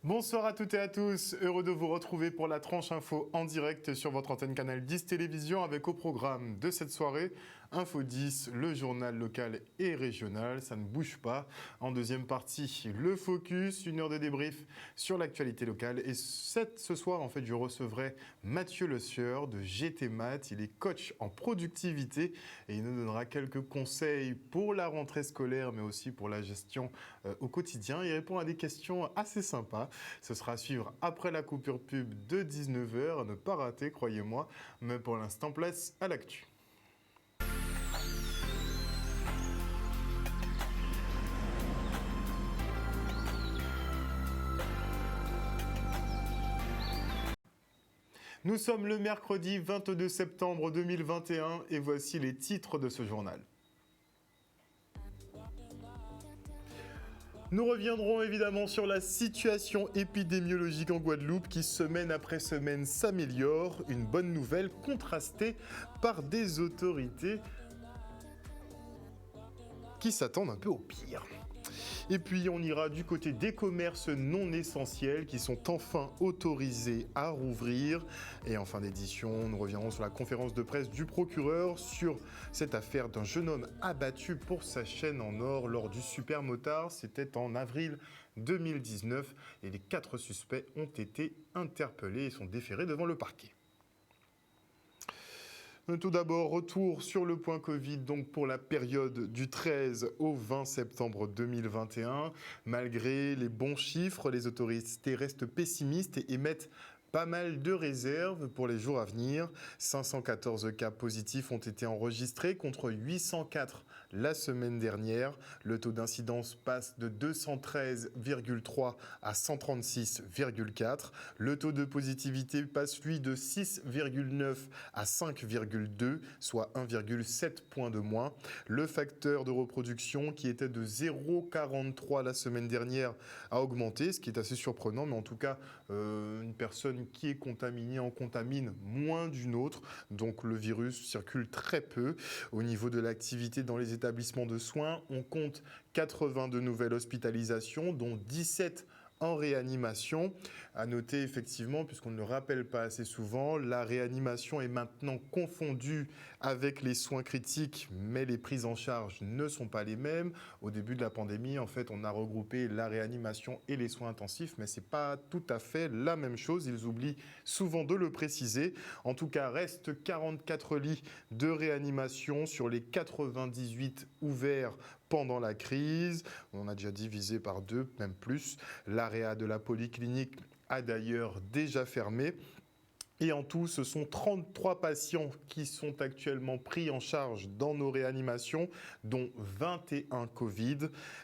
Bonsoir à toutes et à tous, heureux de vous retrouver pour la tranche info en direct sur votre antenne Canal 10 Télévision avec au programme de cette soirée Info 10, le journal local et régional, ça ne bouge pas. En deuxième partie, le focus, une heure de débrief sur l'actualité locale. Et ce soir, en fait, je recevrai Mathieu Le Sieur de GT Math. Il est coach en productivité et il nous donnera quelques conseils pour la rentrée scolaire, mais aussi pour la gestion au quotidien. Il répond à des questions assez sympas. Ce sera à suivre après la coupure pub de 19h, à ne pas rater, croyez-moi. Mais pour l'instant, place à l'actu. Nous sommes le mercredi 22 septembre 2021 et voici les titres de ce journal. Nous reviendrons évidemment sur la situation épidémiologique en Guadeloupe qui, semaine après semaine, s'améliore. Une bonne nouvelle contrastée par des autorités qui s'attendent un peu au pire. Et puis on ira du côté des commerces non essentiels qui sont enfin autorisés à rouvrir. Et en fin d'édition, nous reviendrons sur la conférence de presse du procureur sur cette affaire d'un jeune homme abattu pour sa chaîne en or lors du Super Motard. C'était en avril 2019 et les 4 suspects ont été interpellés et sont déférés devant le parquet. Tout d'abord, retour sur le point Covid donc pour la période du 13 au 20 septembre 2021. Malgré les bons chiffres, les autorités restent pessimistes et émettent pas mal de réserves pour les jours à venir. 514 cas positifs ont été enregistrés contre 804 la semaine dernière. Le taux d'incidence passe de 213,3 à 136,4. Le taux de positivité passe, lui, de 6,9 à 5,2, soit 1,7 point de moins. Le facteur de reproduction, qui était de 0,43 la semaine dernière, a augmenté, ce qui est assez surprenant, mais en tout cas, une personne qui est contaminée en contamine moins d'une autre, donc le virus circule très peu. Au niveau de l'activité dans les établissements de soins, on compte 82 nouvelles hospitalisations, dont 17 en réanimation. À noter effectivement, puisqu'on ne le rappelle pas assez souvent, la réanimation est maintenant confondue avec les soins critiques, mais les prises en charge ne sont pas les mêmes. Au début de la pandémie, en fait, on a regroupé la réanimation et les soins intensifs, mais ce n'est pas tout à fait la même chose. Ils oublient souvent de le préciser. En tout cas, restent 44 lits de réanimation sur les 98 ouverts pendant la crise. On a déjà divisé par 2, même plus. L'AREA de la polyclinique a d'ailleurs déjà fermé. Et en tout, ce sont 33 patients qui sont actuellement pris en charge dans nos réanimations, dont 21 Covid.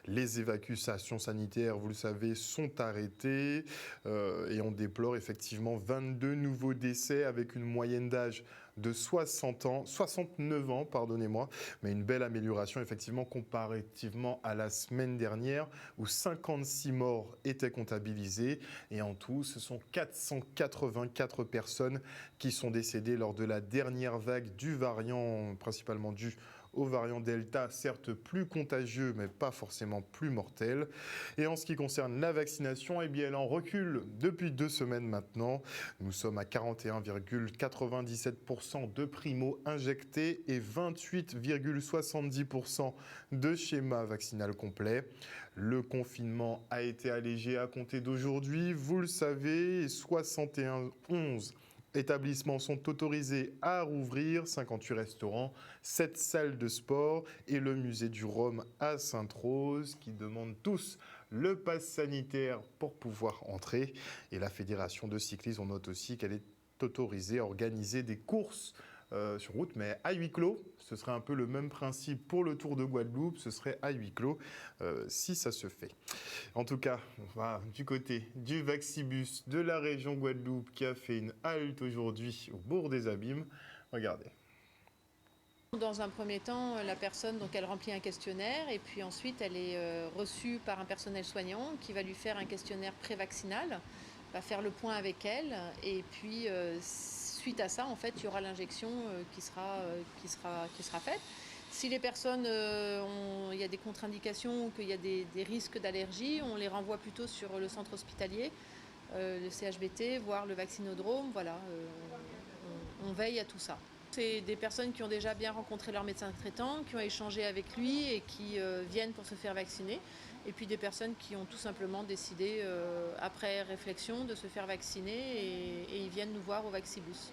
Les évacuations sanitaires, vous le savez, sont arrêtées et on déplore effectivement 22 nouveaux décès avec une moyenne d'âge de 69 ans, pardonnez-moi, mais une belle amélioration effectivement comparativement à la semaine dernière où 56 morts étaient comptabilisés et en tout, ce sont 484 personnes qui sont décédées lors de la dernière vague du variant, principalement dû au variant Delta, certes plus contagieux, mais pas forcément plus mortel. Et en ce qui concerne la vaccination, eh bien, elle en recule depuis 2 semaines maintenant. Nous sommes à 41,97% de primo injectés et 28,70% de schéma vaccinal complet. Le confinement a été allégé à compter d'aujourd'hui, vous le savez, et 71 établissements sont autorisés à rouvrir, 58 restaurants, 7 salles de sport et le musée du Rhum à Sainte-Rose qui demandent tous le pass sanitaire pour pouvoir entrer. Et la Fédération de cyclisme, on note aussi qu'elle est autorisée à organiser des courses sur route, mais à huis clos. Ce serait un peu le même principe pour le Tour de Guadeloupe, ce serait à huis clos si ça se fait. En tout cas, on va du côté du Vaccibus de la région Guadeloupe qui a fait une halte aujourd'hui au Bourg des Abîmes. Regardez. Dans un premier temps, la personne, donc, elle remplit un questionnaire et puis ensuite elle est reçue par un personnel soignant qui va lui faire un questionnaire pré-vaccinal, va faire le point avec elle et puis suite à ça, en fait, il y aura l'injection qui sera faite. Si les personnes, il y a des contre-indications ou qu'il y a des risques d'allergie, on les renvoie plutôt sur le centre hospitalier, le CHBT, voire le vaccinodrome. Voilà, on veille à tout ça. C'est des personnes qui ont déjà bien rencontré leur médecin traitant, qui ont échangé avec lui et qui viennent pour se faire vacciner. Et puis des personnes qui ont tout simplement décidé, après réflexion, de se faire vacciner et ils viennent nous voir au Vaccibus.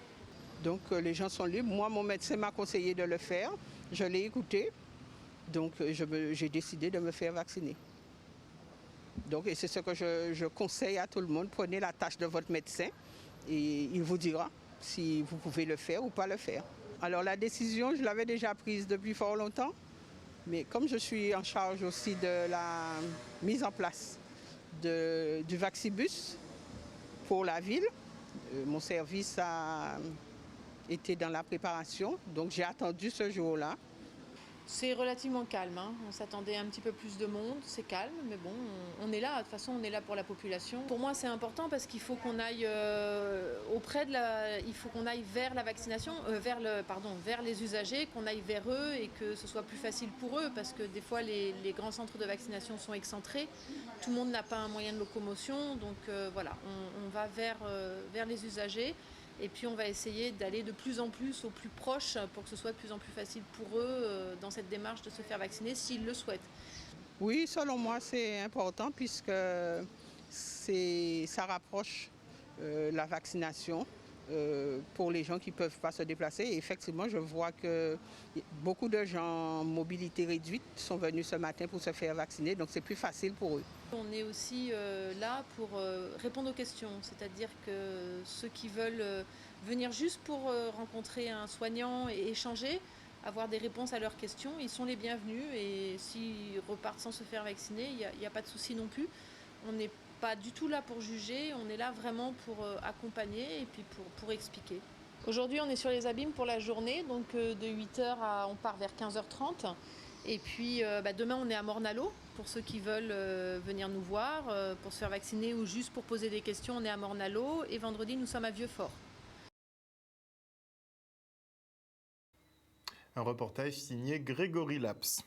Donc les gens sont libres. Moi, mon médecin m'a conseillé de le faire. Je l'ai écouté. Donc j'ai décidé de me faire vacciner. Donc, et c'est ce que je conseille à tout le monde. Prenez la tâche de votre médecin et il vous dira si vous pouvez le faire ou pas le faire. Alors la décision, je l'avais déjà prise depuis fort longtemps. Mais comme je suis en charge aussi de la mise en place du Vaccibus pour la ville, mon service a été dans la préparation, donc j'ai attendu ce jour-là. C'est relativement calme, hein. On s'attendait à un petit peu plus de monde, c'est calme, mais bon, on est là, de toute façon on est là pour la population. Pour moi c'est important parce qu'il faut qu'on aille il faut qu'on aille vers la vaccination, vers les usagers, qu'on aille vers eux et que ce soit plus facile pour eux parce que des fois les grands centres de vaccination sont excentrés, tout le monde n'a pas un moyen de locomotion, donc voilà, on va vers les usagers. Et puis on va essayer d'aller de plus en plus au plus proche pour que ce soit de plus en plus facile pour eux dans cette démarche de se faire vacciner s'ils le souhaitent. Oui, selon moi c'est important puisque ça rapproche la vaccination pour les gens qui ne peuvent pas se déplacer. Et effectivement, je vois que beaucoup de gens en mobilité réduite sont venus ce matin pour se faire vacciner, donc c'est plus facile pour eux. On est aussi là pour répondre aux questions, c'est-à-dire que ceux qui veulent venir juste pour rencontrer un soignant et échanger, avoir des réponses à leurs questions, ils sont les bienvenus et s'ils repartent sans se faire vacciner, il n'y a pas de souci non plus. On n'est pas du tout là pour juger, on est là vraiment pour accompagner et puis pour expliquer. Aujourd'hui, on est sur les abîmes pour la journée, donc de 8h on part vers 15h30. Et puis demain, on est à Morne-à-l'Eau pour ceux qui veulent venir nous voir, pour se faire vacciner ou juste pour poser des questions, on est à Morne-à-l'Eau. Et vendredi, nous sommes à Vieux-Fort. Un reportage signé Grégory Laps.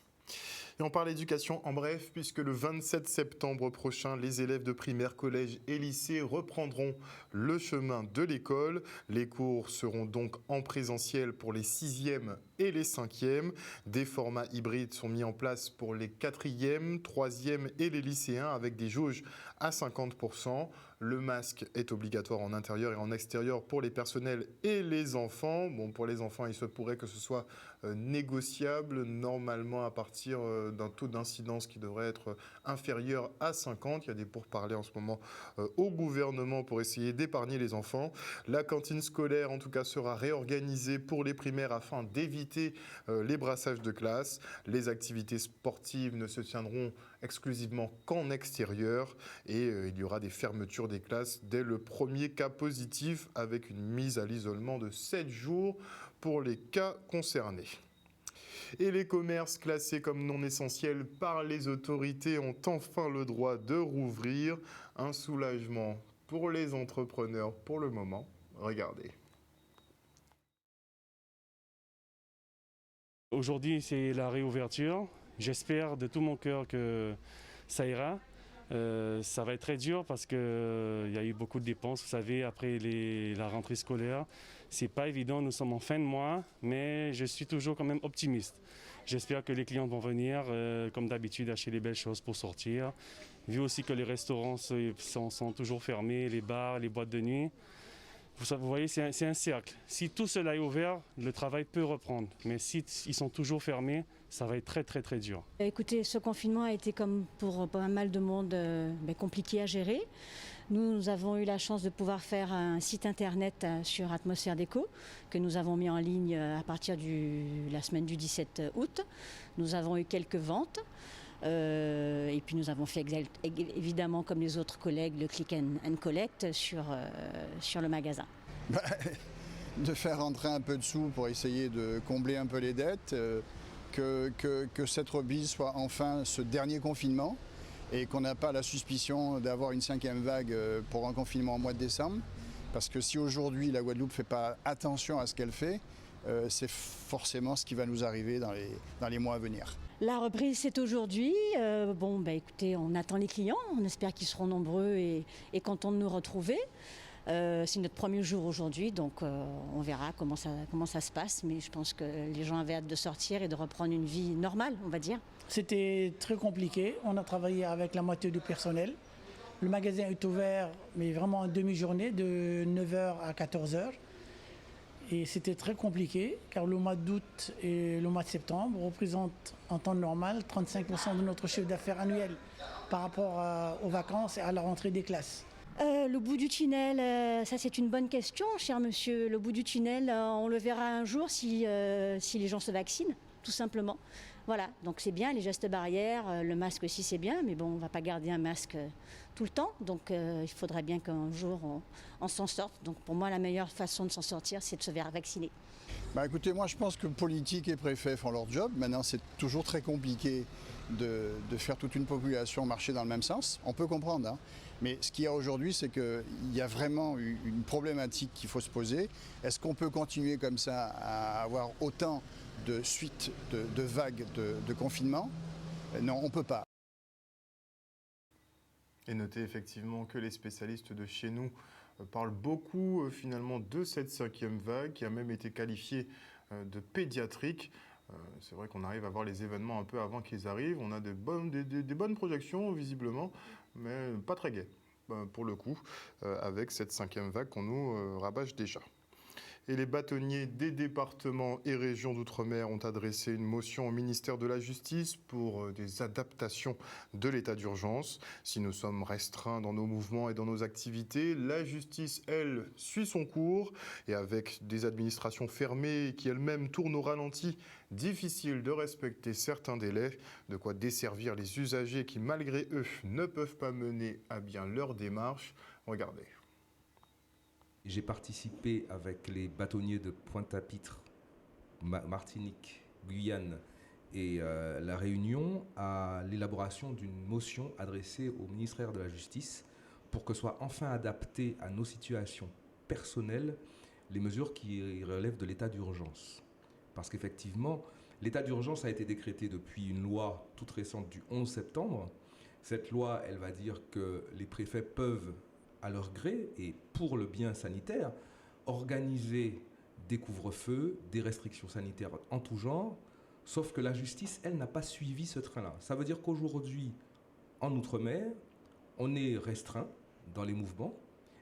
Et on parle éducation en bref, puisque le 27 septembre prochain, les élèves de primaire, collège et lycée reprendront le chemin de l'école. Les cours seront donc en présentiel pour les 6e et les 5e. Des formats hybrides sont mis en place pour les 4e, 3e et les lycéens avec des jauges à 50%. Le masque est obligatoire en intérieur et en extérieur pour les personnels et les enfants. Bon, pour les enfants, il se pourrait que ce soit négociable, normalement à partir d'un taux d'incidence qui devrait être inférieur à 50. Il y a des pourparlers en ce moment au gouvernement pour essayer d'épargner les enfants. La cantine scolaire, en tout cas, sera réorganisée pour les primaires afin d'éviter les brassages de classe. Les activités sportives ne se tiendront exclusivement qu'en extérieur et il y aura des fermetures des classes dès le premier cas positif avec une mise à l'isolement de 7 jours pour les cas concernés. Et les commerces classés comme non essentiels par les autorités ont enfin le droit de rouvrir. Un soulagement pour les entrepreneurs pour le moment. Regardez. Aujourd'hui, c'est la réouverture. J'espère de tout mon cœur que ça ira. Ça va être très dur parce qu'il y a eu beaucoup de dépenses. Vous savez, après la rentrée scolaire, c'est pas évident. Nous sommes en fin de mois, mais je suis toujours quand même optimiste. J'espère que les clients vont venir, comme d'habitude, acheter les belles choses pour sortir. Vu aussi que les restaurants sont toujours fermés, les bars, les boîtes de nuit. Vous voyez, c'est un cercle. Si tout cela est ouvert, le travail peut reprendre. Mais si ils sont toujours fermés, ça va être très très très dur. Écoutez, ce confinement a été comme pour pas mal de monde compliqué à gérer. Nous avons eu la chance de pouvoir faire un site internet sur Atmosphère Déco que nous avons mis en ligne à partir de la semaine du 17 août. Nous avons eu quelques ventes. Et puis nous avons fait évidemment comme les autres collègues le click and collect sur le magasin. De faire rentrer un peu de sous pour essayer de combler un peu les dettes, que cette remise soit enfin ce dernier confinement et qu'on n'a pas la suspicion d'avoir une 5e vague pour un confinement en mois de décembre. Parce que si aujourd'hui la Guadeloupe ne fait pas attention à ce qu'elle fait, c'est forcément ce qui va nous arriver dans les mois à venir. La reprise, c'est aujourd'hui. Écoutez, on attend les clients. On espère qu'ils seront nombreux et contents de nous retrouver. C'est notre premier jour aujourd'hui, donc on verra comment ça se passe. Mais je pense que les gens avaient hâte de sortir et de reprendre une vie normale, on va dire. C'était très compliqué. On a travaillé avec la moitié du personnel. Le magasin est ouvert, mais vraiment en demi-journée, de 9h à 14h. Et c'était très compliqué, car le mois d'août et le mois de septembre représentent en temps normal 35% de notre chiffre d'affaires annuel par rapport aux vacances et à la rentrée des classes. Le bout du tunnel, ça c'est une bonne question, cher monsieur. Le bout du tunnel, on le verra un jour si les gens se vaccinent, tout simplement. Voilà, donc c'est bien, les gestes barrières, le masque aussi c'est bien, mais bon, on ne va pas garder un masque tout le temps, donc il faudrait bien qu'un jour on s'en sorte. Donc pour moi, la meilleure façon de s'en sortir, c'est de se faire vacciner. Écoutez, moi je pense que politique et préfet font leur job. Maintenant, c'est toujours très compliqué de faire toute une population marcher dans le même sens. On peut comprendre, hein. Mais ce qu'il y a aujourd'hui, c'est qu'il y a vraiment une problématique qu'il faut se poser. Est-ce qu'on peut continuer comme ça à avoir autant de suites, de vagues de confinement? Non, on ne peut pas. Et notez effectivement que les spécialistes de chez nous parlent beaucoup finalement de cette 5e vague qui a même été qualifiée de pédiatrique. C'est vrai qu'on arrive à voir les événements un peu avant qu'ils arrivent. On a des bonnes projections visiblement, mais pas très gaies pour le coup, avec cette 5e vague qu'on nous rabâche déjà. Et les bâtonniers des départements et régions d'outre-mer ont adressé une motion au ministère de la Justice pour des adaptations de l'état d'urgence. Si nous sommes restreints dans nos mouvements et dans nos activités, la justice, elle, suit son cours. Et avec des administrations fermées qui elles-mêmes tournent au ralenti, difficile de respecter certains délais, de quoi desservir les usagers qui, malgré eux, ne peuvent pas mener à bien leur démarche. Regardez. J'ai participé avec les bâtonniers de Pointe-à-Pitre, Martinique, Guyane et La Réunion à l'élaboration d'une motion adressée au ministère de la Justice pour que soient enfin adaptées à nos situations personnelles les mesures qui relèvent de l'état d'urgence. Parce qu'effectivement, l'état d'urgence a été décrété depuis une loi toute récente du 11 septembre. Cette loi, elle va dire que les préfets peuvent à leur gré et pour le bien sanitaire, organiser des couvre-feux, des restrictions sanitaires en tout genre, sauf que la justice, elle, n'a pas suivi ce train-là. Ça veut dire qu'aujourd'hui, en Outre-mer, on est restreint dans les mouvements,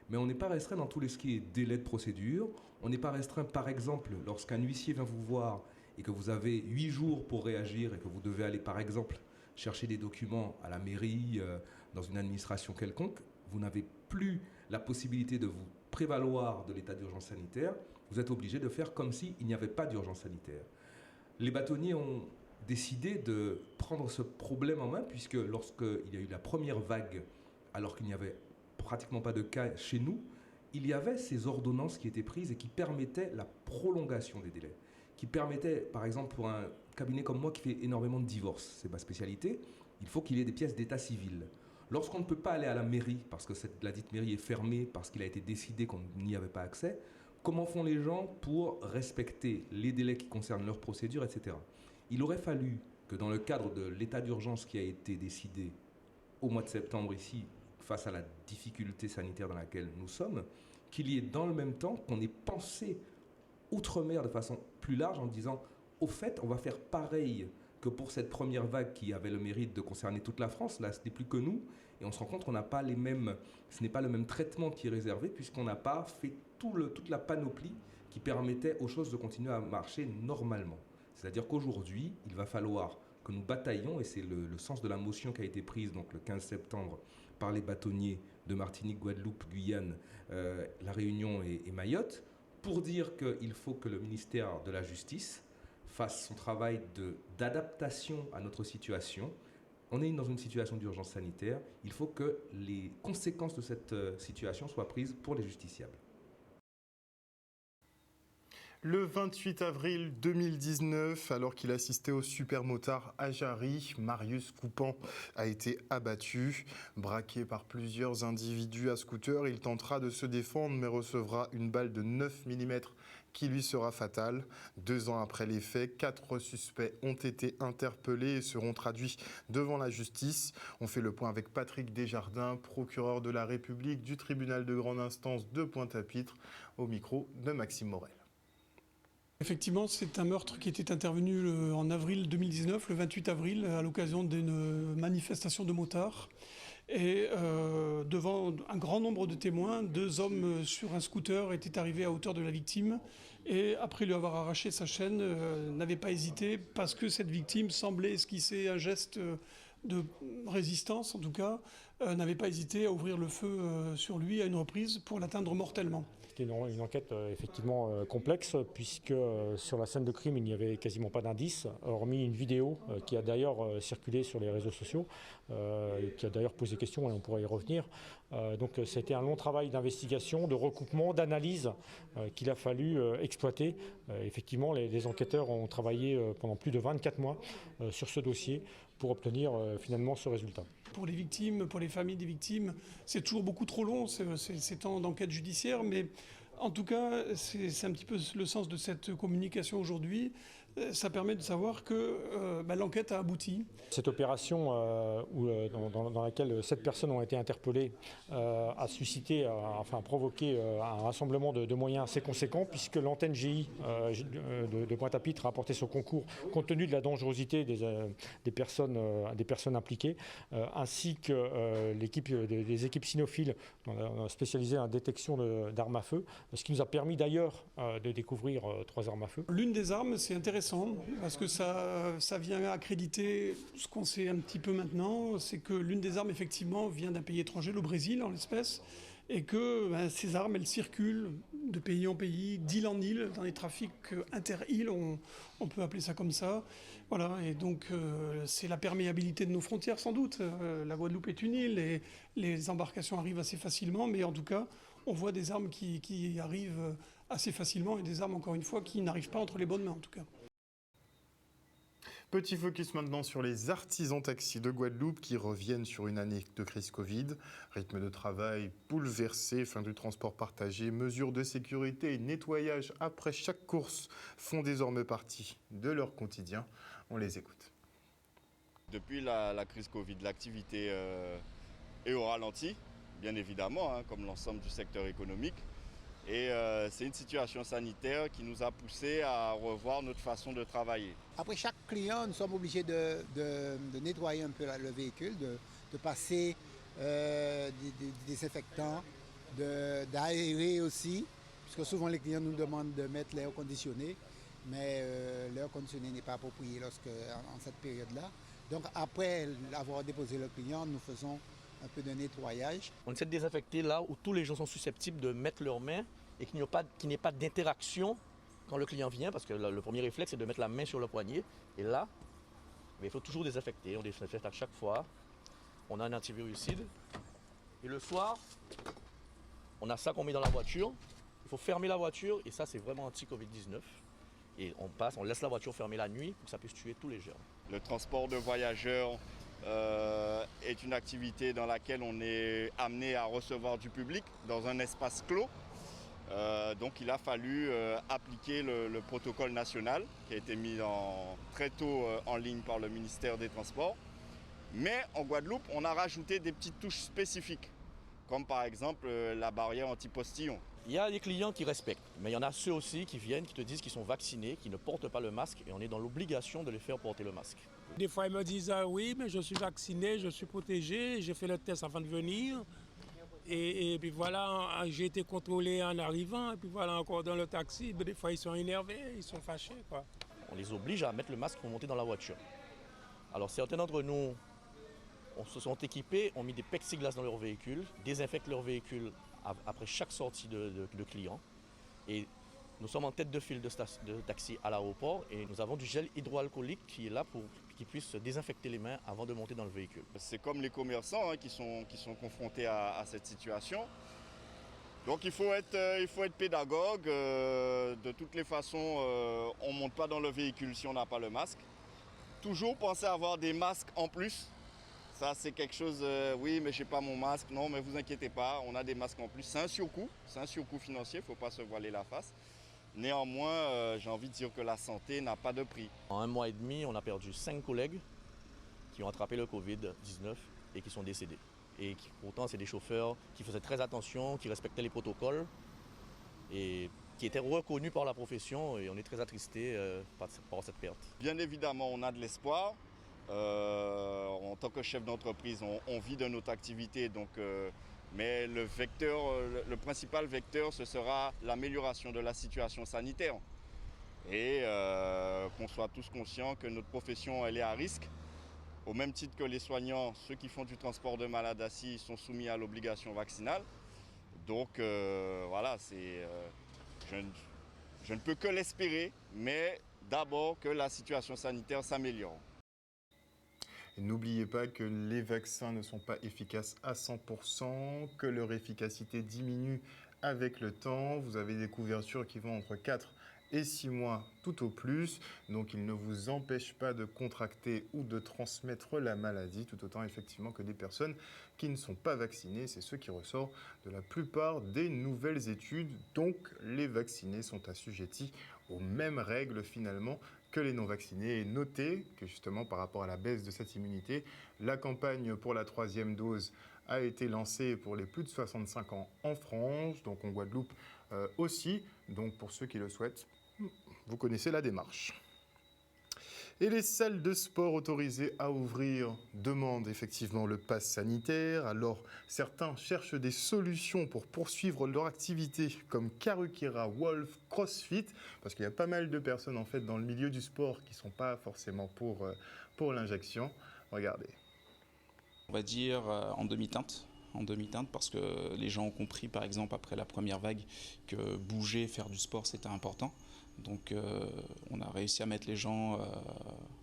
mais on n'est pas restreint dans tout ce qui est délai de procédure. On n'est pas restreint, par exemple, lorsqu'un huissier vient vous voir et que vous avez 8 jours pour réagir et que vous devez aller, par exemple, chercher des documents à la mairie, dans une administration quelconque, vous n'avez plus la possibilité de vous prévaloir de l'état d'urgence sanitaire, vous êtes obligé de faire comme s'il n'y avait pas d'urgence sanitaire. Les bâtonniers ont décidé de prendre ce problème en main, puisque lorsqu'il y a eu la première vague, alors qu'il n'y avait pratiquement pas de cas chez nous, il y avait ces ordonnances qui étaient prises et qui permettaient la prolongation des délais, qui permettaient, par exemple, pour un cabinet comme moi qui fait énormément de divorces, c'est ma spécialité, il faut qu'il y ait des pièces d'état civil. Lorsqu'on ne peut pas aller à la mairie, parce que la dite mairie est fermée, parce qu'il a été décidé qu'on n'y avait pas accès, comment font les gens pour respecter les délais qui concernent leur procédure, etc. Il aurait fallu que dans le cadre de l'état d'urgence qui a été décidé au mois de septembre ici, face à la difficulté sanitaire dans laquelle nous sommes, qu'il y ait dans le même temps qu'on ait pensé outre-mer de façon plus large en disant « au fait, on va faire pareil » que pour cette première vague qui avait le mérite de concerner toute la France, là ce n'est plus que nous, et on se rend compte qu'on n'a pas les mêmes, ce n'est pas le même traitement qui est réservé, puisqu'on n'a pas fait toute la panoplie qui permettait aux choses de continuer à marcher normalement. C'est-à-dire qu'aujourd'hui, il va falloir que nous bataillions, et c'est le sens de la motion qui a été prise donc le 15 septembre par les bâtonniers de Martinique, Guadeloupe, Guyane, La Réunion et Mayotte, pour dire qu'il faut que le ministère de la Justice fasse son travail d'adaptation à notre situation. On est dans une situation d'urgence sanitaire. Il faut que les conséquences de cette situation soient prises pour les justiciables. Le 28 avril 2019, alors qu'il assistait au supermotard à Jarry, Marius Coupan a été abattu. Braqué par plusieurs individus à scooter, il tentera de se défendre mais recevra une balle de 9 mm qui lui sera fatale. 2 ans après les faits, 4 suspects ont été interpellés et seront traduits devant la justice. On fait le point avec Patrick Desjardins, procureur de la République du tribunal de grande instance de Pointe-à-Pitre, au micro de Maxime Morel. Effectivement, c'est un meurtre qui était intervenu en avril 2019, le 28 avril, à l'occasion d'une manifestation de motards. Et devant un grand nombre de témoins, 2 hommes sur un scooter étaient arrivés à hauteur de la victime et après lui avoir arraché sa chaîne, n'avaient pas hésité parce que cette victime semblait esquisser un geste de résistance, en tout cas, n'avait pas hésité à ouvrir le feu sur lui à une reprise pour l'atteindre mortellement. C'était une enquête effectivement complexe puisque sur la scène de crime il n'y avait quasiment pas d'indices, hormis une vidéo qui a d'ailleurs circulé sur les réseaux sociaux, qui a d'ailleurs posé question et on pourra y revenir. Donc c'était un long travail d'investigation, de recoupement, d'analyse qu'il a fallu exploiter. Effectivement, les enquêteurs ont travaillé pendant plus de 24 mois sur ce dossier pour obtenir finalement ce résultat. Pour les victimes, pour les familles des victimes, c'est toujours beaucoup trop long, ces temps d'enquête judiciaire, mais en tout cas, c'est un petit peu le sens de cette communication aujourd'hui. Ça permet de savoir que l'enquête a abouti. Cette opération dans laquelle 7 personnes ont été interpellées a suscité, a provoqué un rassemblement de moyens assez conséquents puisque l'antenne GI de Pointe-à-Pitre a apporté son concours compte tenu de la dangerosité des personnes impliquées, ainsi que des équipes cynophiles spécialisées en détection d'armes à feu, ce qui nous a permis d'ailleurs de découvrir 3 armes à feu. L'une des armes, c'est intéressant parce que ça vient accréditer ce qu'on sait un petit peu maintenant, c'est que l'une des armes effectivement vient d'un pays étranger, le Brésil en l'espèce, et que ces armes elles circulent de pays en pays, d'île en île, dans les trafics inter-îles, on peut appeler ça comme ça. Voilà, et donc c'est la perméabilité de nos frontières sans doute. La Guadeloupe est une île et les embarcations arrivent assez facilement, mais en tout cas on voit des armes qui arrivent assez facilement et des armes encore une fois qui n'arrivent pas entre les bonnes mains en tout cas. Petit focus maintenant sur les artisans taxis de Guadeloupe qui reviennent sur une année de crise Covid. Rythme de travail bouleversé, fin du transport partagé, mesures de sécurité et nettoyage après chaque course font désormais partie de leur quotidien. On les écoute. Depuis la crise Covid, l'activité est au ralenti, bien évidemment, comme l'ensemble du secteur économique. Et c'est une situation sanitaire qui nous a poussé à revoir notre façon de travailler. Après chaque client, nous sommes obligés de nettoyer un peu le véhicule, de passer des désinfectants, d'aérer aussi, puisque souvent les clients nous demandent de mettre l'air conditionné, mais l'air conditionné n'est pas approprié en cette période-là. Donc après avoir déposé le client, nous faisons un peu de nettoyage. On essaie de désinfecter là où tous les gens sont susceptibles de mettre leurs mains et qu'il n'y ait pas d'interaction quand le client vient, parce que le premier réflexe c'est de mettre la main sur le poignet. Et là, il faut toujours désinfecter, on désinfecte à chaque fois. On a un antivirucide. Et le soir, on a ça qu'on met dans la voiture. Il faut fermer la voiture et ça c'est vraiment anti-Covid-19. Et on laisse la voiture fermée la nuit pour que ça puisse tuer tous les germes. Le transport de voyageurs est une activité dans laquelle on est amené à recevoir du public dans un espace clos. Donc il a fallu appliquer le protocole national qui a été mis très tôt en ligne par le ministère des Transports. Mais en Guadeloupe, on a rajouté des petites touches spécifiques, comme par exemple la barrière anti-postillon. Il y a des clients qui respectent, mais il y en a ceux aussi qui viennent, qui te disent qu'ils sont vaccinés, qui ne portent pas le masque et on est dans l'obligation de les faire porter le masque. Des fois, ils me disent oui, mais je suis vacciné, je suis protégé, j'ai fait le test avant de venir. Et puis voilà, j'ai été contrôlé en arrivant, et puis voilà, encore dans le taxi, des fois ils sont énervés, ils sont fâchés, quoi. On les oblige à mettre le masque pour monter dans la voiture. Alors certains d'entre nous se sont équipés, ont mis des plexiglas dans leur véhicule, désinfectent leur véhicule après chaque sortie de client. Et nous sommes en tête de file de taxi à l'aéroport et nous avons du gel hydroalcoolique qui est là pour qu'ils puissent désinfecter les mains avant de monter dans le véhicule. C'est comme les commerçants qui sont confrontés à cette situation. Donc il faut être pédagogue. De toutes les façons, on ne monte pas dans le véhicule si on n'a pas le masque. Toujours penser à avoir des masques en plus. Ça c'est quelque chose, oui mais je n'ai pas mon masque. Non mais vous inquiétez pas, on a des masques en plus. C'est un surcoût financier, il ne faut pas se voiler la face. Néanmoins, j'ai envie de dire que la santé n'a pas de prix. En 1 mois et demi, on a perdu 5 collègues qui ont attrapé le Covid-19 et qui sont décédés. Et pourtant, c'est des chauffeurs qui faisaient très attention, qui respectaient les protocoles et qui étaient reconnus par la profession. Et on est très attristés par cette perte. Bien évidemment, on a de l'espoir. En tant que chef d'entreprise, on vit de notre activité. Mais le principal vecteur, ce sera l'amélioration de la situation sanitaire. Et qu'on soit tous conscients que notre profession, elle est à risque. Au même titre que les soignants, ceux qui font du transport de malades assis sont soumis à l'obligation vaccinale. Donc voilà, je ne peux que l'espérer, mais d'abord que la situation sanitaire s'améliore. N'oubliez pas que les vaccins ne sont pas efficaces à 100%, que leur efficacité diminue avec le temps. Vous avez des couvertures qui vont entre 4 et 6 mois tout au plus. Donc ils ne vous empêchent pas de contracter ou de transmettre la maladie, tout autant effectivement que des personnes qui ne sont pas vaccinées. C'est ce qui ressort de la plupart des nouvelles études. Donc les vaccinés sont assujettis aux mêmes règles finalement que les non-vaccinés. Et notez que justement par rapport à la baisse de cette immunité, la campagne pour la 3e dose a été lancée pour les plus de 65 ans en France, donc en Guadeloupe aussi. Donc pour ceux qui le souhaitent, vous connaissez la démarche. Et les salles de sport autorisées à ouvrir demandent effectivement le pass sanitaire. Alors certains cherchent des solutions pour poursuivre leur activité comme Karukira, Wolf, CrossFit, parce qu'il y a pas mal de personnes en fait dans le milieu du sport qui ne sont pas forcément pour l'injection. Regardez. On va dire en demi-teinte. Parce que les gens ont compris par exemple après la première vague que bouger, faire du sport c'était important. Donc on a réussi à mettre les gens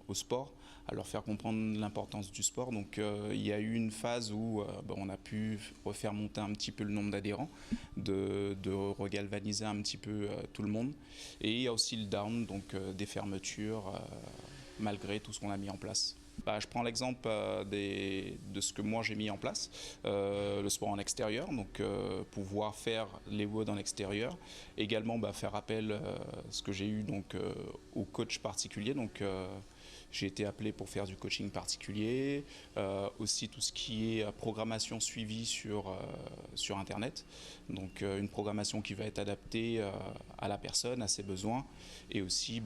au sport, à leur faire comprendre l'importance du sport. Donc il y a eu une phase où on a pu refaire monter un petit peu le nombre d'adhérents, de regalvaniser un petit peu tout le monde. Et il y a aussi le down, donc des fermetures malgré tout ce qu'on a mis en place. Je prends l'exemple de ce que moi j'ai mis en place, le sport en extérieur, donc pouvoir faire les WOD en extérieur. Également faire appel, ce que j'ai eu donc, au coach particulier. Donc, j'ai été appelé pour faire du coaching particulier, aussi tout ce qui est programmation suivie sur Internet. Donc une programmation qui va être adaptée à la personne, à ses besoins et aussi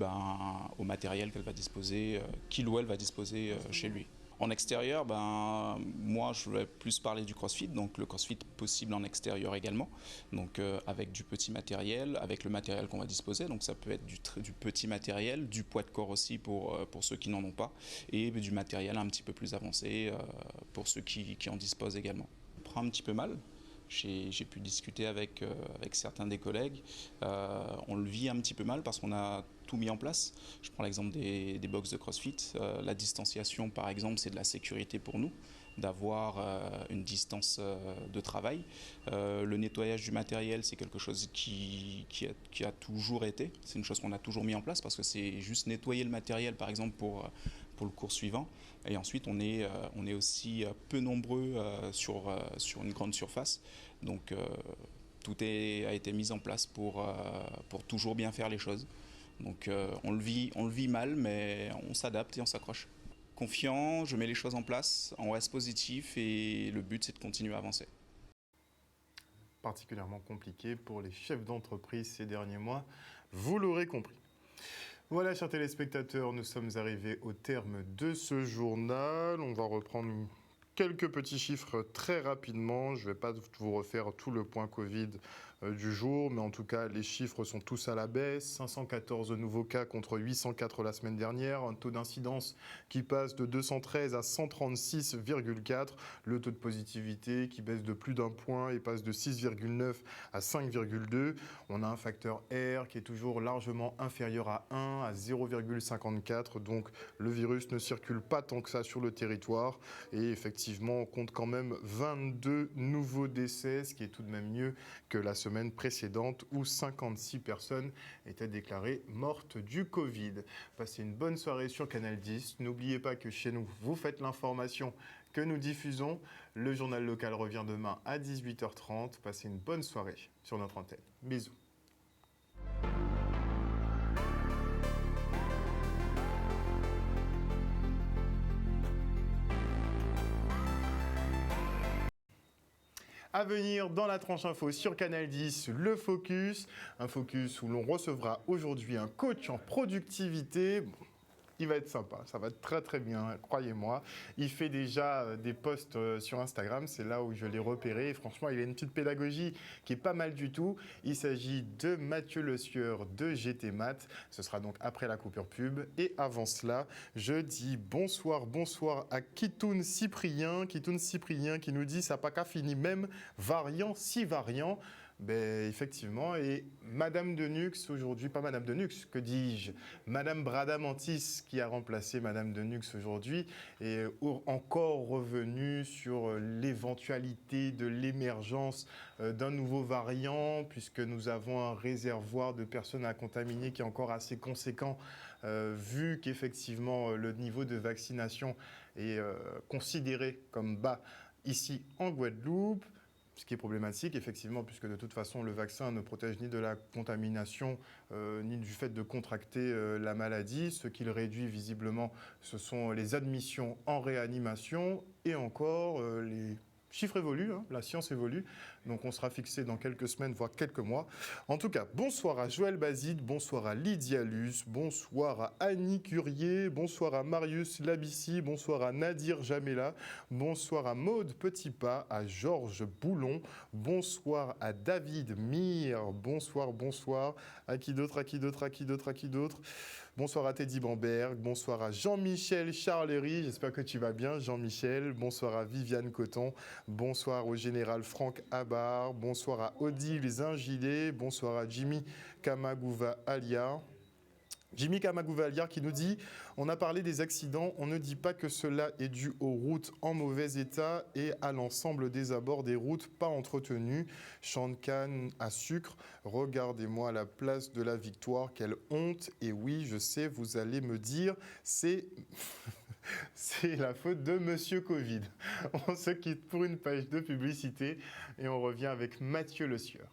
au matériel qu'elle va disposer, qu'il ou elle va disposer chez lui. En extérieur, moi je vais plus parler du CrossFit, donc le CrossFit possible en extérieur également, donc avec du petit matériel, avec le matériel qu'on va disposer, donc ça peut être du petit matériel, du poids de corps aussi pour ceux qui n'en ont pas, et du matériel un petit peu plus avancé pour ceux qui en disposent également. On prend un petit peu mal. J'ai pu discuter avec certains des collègues. On le vit un petit peu mal parce qu'on a tout mis en place. Je prends l'exemple des box de CrossFit. La distanciation, par exemple, c'est de la sécurité pour nous, d'avoir une distance de travail. Le nettoyage du matériel, c'est quelque chose qui a toujours été. C'est une chose qu'on a toujours mis en place parce que c'est juste nettoyer le matériel, par exemple, pour le cours suivant. Et ensuite, on est aussi peu nombreux sur une grande surface. Donc, tout a été mis en place pour toujours bien faire les choses. Donc, on le vit mal, mais on s'adapte et on s'accroche. Confiant, je mets les choses en place, on reste positif et le but, c'est de continuer à avancer. Particulièrement compliqué pour les chefs d'entreprise ces derniers mois, vous l'aurez compris. Voilà, chers téléspectateurs, nous sommes arrivés au terme de ce journal. On va reprendre quelques petits chiffres très rapidement. Je ne vais pas vous refaire tout le point Covid du jour, mais en tout cas, les chiffres sont tous à la baisse. 514 nouveaux cas contre 804 la semaine dernière. Un taux d'incidence qui passe de 213 à 136,4. Le taux de positivité qui baisse de plus d'un point et passe de 6,9 à 5,2. On a un facteur R qui est toujours largement inférieur à 1, à 0,54. Donc, le virus ne circule pas tant que ça sur le territoire. Et effectivement, on compte quand même 22 nouveaux décès, ce qui est tout de même mieux que la semaine précédente où 56 personnes étaient déclarées mortes du Covid. Passez une bonne soirée sur Canal 10. N'oubliez pas que chez nous, vous faites l'information que nous diffusons. Le journal local revient demain à 18h30. Passez une bonne soirée sur notre antenne. Bisous. À venir dans la tranche info sur Canal 10, le Focus. Un Focus où l'on recevra aujourd'hui un coach en productivité. Il va être sympa, ça va être très très bien, croyez-moi. Il fait déjà des posts sur Instagram, c'est là où je l'ai repéré. Et franchement, il a une petite pédagogie qui est pas mal du tout. Il s'agit de Mathieu Le Sieur de GT Math. Ce sera donc après la coupure pub. Et avant cela, je dis bonsoir à Kitoun Cyprien. Kitoun Cyprien qui nous dit ça n'a pas qu'à fini même, variant, si variant. Ben, effectivement, et Madame de Nux aujourd'hui, pas Madame de Nux, que dis-je, Madame Bradamantis qui a remplacé Madame de Nux aujourd'hui est encore revenue sur l'éventualité de l'émergence d'un nouveau variant puisque nous avons un réservoir de personnes à contaminer qui est encore assez conséquent vu qu'effectivement le niveau de vaccination est considéré comme bas ici en Guadeloupe. Ce qui est problématique, effectivement, puisque de toute façon, le vaccin ne protège ni de la contamination, ni du fait de contracter la maladie. Ce qu'il réduit visiblement, ce sont les admissions en réanimation et encore les chiffres évoluent, hein, la science évolue. Donc on sera fixé dans quelques semaines, voire quelques mois. En tout cas, bonsoir à Joël Bazide, bonsoir à Lydia Luce, bonsoir à Annie Curier, bonsoir à Marius Labissi, bonsoir à Nadir Jamela, bonsoir à Maude Petitpas, à Georges Boulon, bonsoir à David Mire, bonsoir, à qui d'autre, bonsoir à Teddy Bamberg, bonsoir à Jean-Michel Charlery, j'espère que tu vas bien Jean-Michel, bonsoir à Viviane Coton, bonsoir au général Franck Abar, bonsoir à Odile Zingilet, bonsoir à Jimmy Kamagouva-Alia. Jimmy Kamagouva-Alia qui nous dit « On a parlé des accidents, on ne dit pas que cela est dû aux routes en mauvais état et à l'ensemble des abords des routes pas entretenues. Champ de canne à sucre, regardez-moi la place de la Victoire, quelle honte. Et oui, je sais, vous allez me dire, c'est la faute de Monsieur Covid. » On se quitte pour une page de publicité et on revient avec Mathieu Le Sieur.